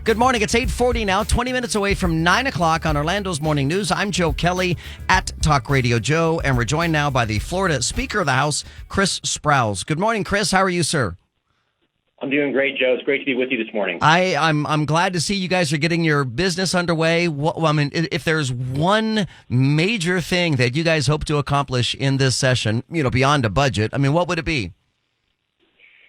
Good morning. It's 8:40 now, 20 minutes away from 9 o'clock on Orlando's Morning News. I'm Joe Kelly at Talk Radio Joe, and we're joined now by the Florida Speaker of the House, Chris Sprowls. Good morning, Chris. How are you, sir? I'm doing great, Joe. It's great to be with you this morning. I'm glad to see you guys are getting your business underway. If there's one major thing that you guys hope to accomplish in this session, beyond a budget, what would it be?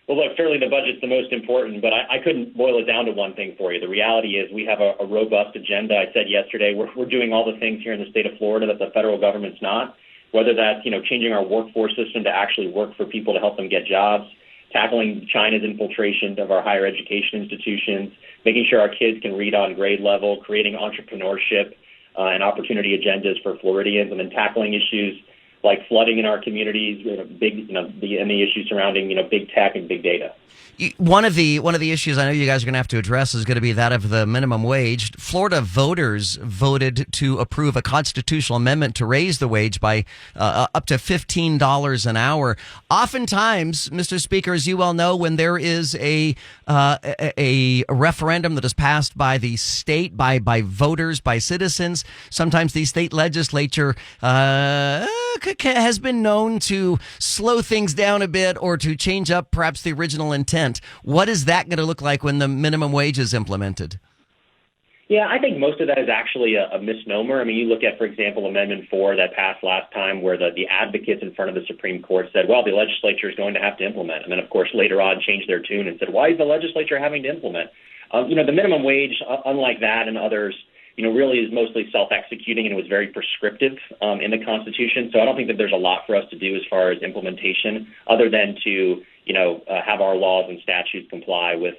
Well, look, certainly the budget's the most important, but I couldn't boil it down to one thing for you. The reality is we have a robust agenda. I said yesterday we're doing all the things here in the state of Florida that the federal government's not, whether that's, changing our workforce system to actually work for people to help them get jobs, tackling China's infiltration of our higher education institutions, making sure our kids can read on grade level, creating entrepreneurship and opportunity agendas for Floridians, and then tackling issues like flooding in our communities, the issues surrounding, big tech and big data. One of the issues I know you guys are going to have to address is going to be that of the minimum wage. Florida voters voted to approve a constitutional amendment to raise the wage by up to $15 an hour. Oftentimes, Mr. Speaker, as you well know, when there is a referendum that is passed by the state, by voters, by citizens, sometimes the state legislature has been known to slow things down a bit or to change up perhaps the original intent. What is that going to look like when the minimum wage is implemented? Yeah, I think most of that is actually a misnomer. You look at, for example, Amendment 4 that passed last time where the advocates in front of the Supreme Court said, well, the legislature is going to have to implement. And then, of course, later on changed their tune and said, why is the legislature having to implement? The minimum wage, unlike that and others, really is mostly self-executing, and it was very prescriptive in the Constitution. So I don't think that there's a lot for us to do as far as implementation other than to have our laws and statutes comply with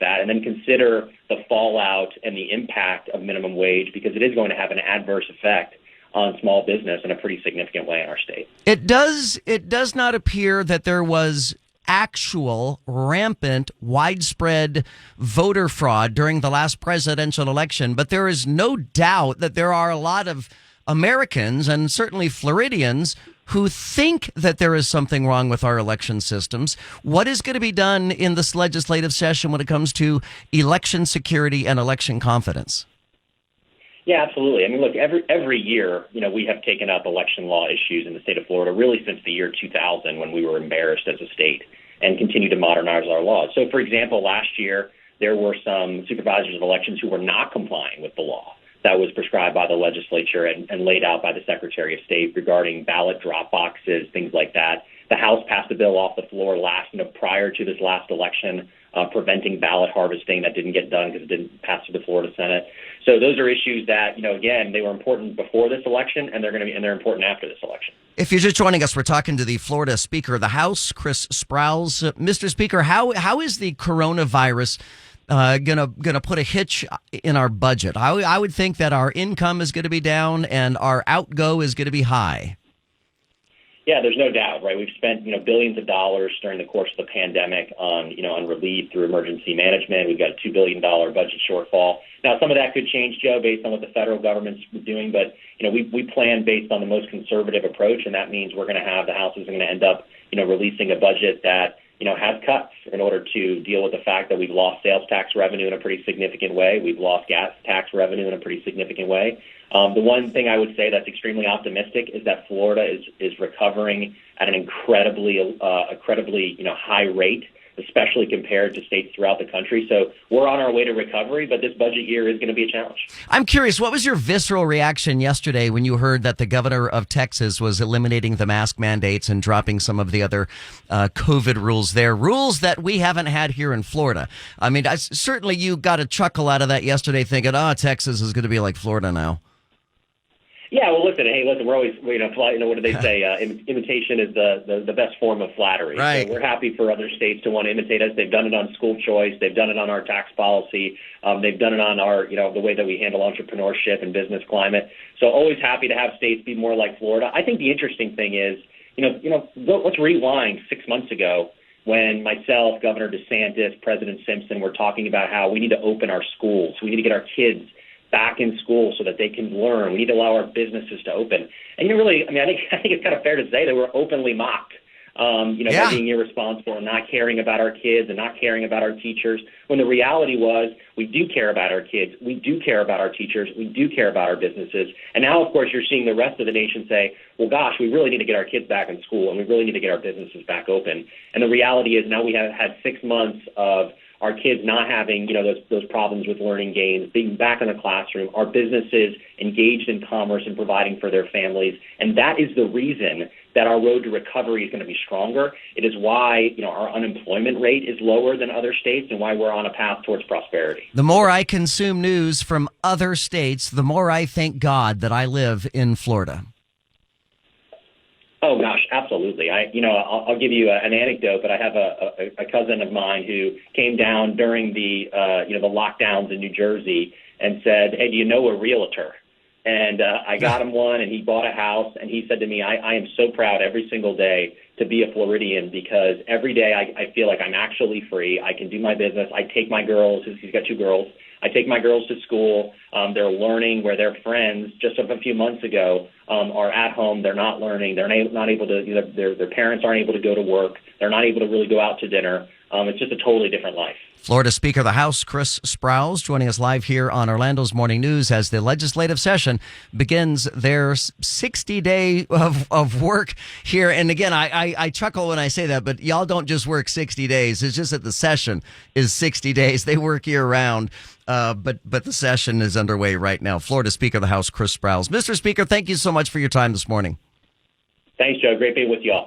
that, and then consider the fallout and the impact of minimum wage, because it is going to have an adverse effect on small business in a pretty significant way in our state. It does not appear that there was actual rampant, widespread voter fraud during the last presidential election, but there is no doubt that there are a lot of Americans and certainly Floridians who think that there is something wrong with our election systems. What is going to be done in this legislative session when it comes to election security and election confidence? Yeah, absolutely. Look, every year, we have taken up election law issues in the state of Florida, really since the year 2000, when we were embarrassed as a state, and continue to modernize our laws. So, for example, last year, there were some supervisors of elections who were not complying with the law that was prescribed by the legislature and laid out by the Secretary of State regarding ballot drop boxes, things like that. The House passed a bill off the floor prior to this last election, preventing ballot harvesting. That didn't get done because it didn't pass through the Florida Senate. So those are issues that, again, they were important before this election, and they're important after this election. If you're just joining us, we're talking to the Florida Speaker of the House, Chris Sprowls. Mr. Speaker, how is the coronavirus gonna put a hitch in our budget? I would think that our income is going to be down and our outgo is going to be high. Yeah, there's no doubt, right? We've spent, billions of dollars during the course of the pandemic on relief through emergency management. We've got a $2 billion budget shortfall. Now, some of that could change, Joe, based on what the federal government's doing, but, we plan based on the most conservative approach, and that means the House is going to end up, releasing a budget that, has cuts in order to deal with the fact that we've lost sales tax revenue in a pretty significant way. We've lost gas tax revenue in a pretty significant way. The one thing I would say that's extremely optimistic is that Florida is recovering at an incredibly high rate, especially compared to states throughout the country. So we're on our way to recovery, but this budget year is going to be a challenge. I'm curious, what was your visceral reaction yesterday when you heard that the governor of Texas was eliminating the mask mandates and dropping some of the other COVID rules there, rules that we haven't had here in Florida? Certainly you got a chuckle out of that yesterday thinking, Texas is going to be like Florida now. Yeah, well, listen, we're always, what do they say? Imitation is the best form of flattery. Right. So we're happy for other states to want to imitate us. They've done it on school choice. They've done it on our tax policy. They've done it on our, the way that we handle entrepreneurship and business climate. So always happy to have states be more like Florida. I think the interesting thing is, let's rewind 6 months ago when myself, Governor DeSantis, President Simpson were talking about how we need to open our schools. We need to get our kids back in school so that they can learn. We need to allow our businesses to open. And I think it's kind of fair to say that we're openly mocked by being irresponsible and not caring about our kids and not caring about our teachers, when the reality was we do care about our kids, we do care about our teachers, we do care about our businesses. And now, of course, you're seeing the rest of the nation say, well, gosh, we really need to get our kids back in school and we really need to get our businesses back open. And the reality is now we have had 6 months of our kids not having, those problems with learning gains, being back in the classroom, our businesses engaged in commerce and providing for their families. And that is the reason that our road to recovery is going to be stronger. It is why, our unemployment rate is lower than other states and why we're on a path towards prosperity. The more I consume news from other states, the more I thank God that I live in Florida. Oh, gosh, absolutely. I'll give you an anecdote, but I have a cousin of mine who came down during the lockdowns in New Jersey and said, hey, do you know a realtor? And I got him one, and he bought a house, and he said to me, I am so proud every single day to be a Floridian because every day I feel like I'm actually free. I can do my business. I take my girls, he's got 2 girls, I take my girls to school. They're learning where their friends just a few months ago are at home. They're not learning. They're not able to, their parents aren't able to go to work. They're not able to really go out to dinner. It's just a totally different life. Florida Speaker of the House, Chris Sprowls, joining us live here on Orlando's Morning News as the legislative session begins their 60-day of work here. And again, I chuckle when I say that, but y'all don't just work 60 days. It's just that the session is 60 days. They work year round. But the session is underway right now. Florida Speaker of the House, Chris Sprowls. Mr. Speaker, thank you so much for your time this morning. Thanks, Joe. Great being with you all.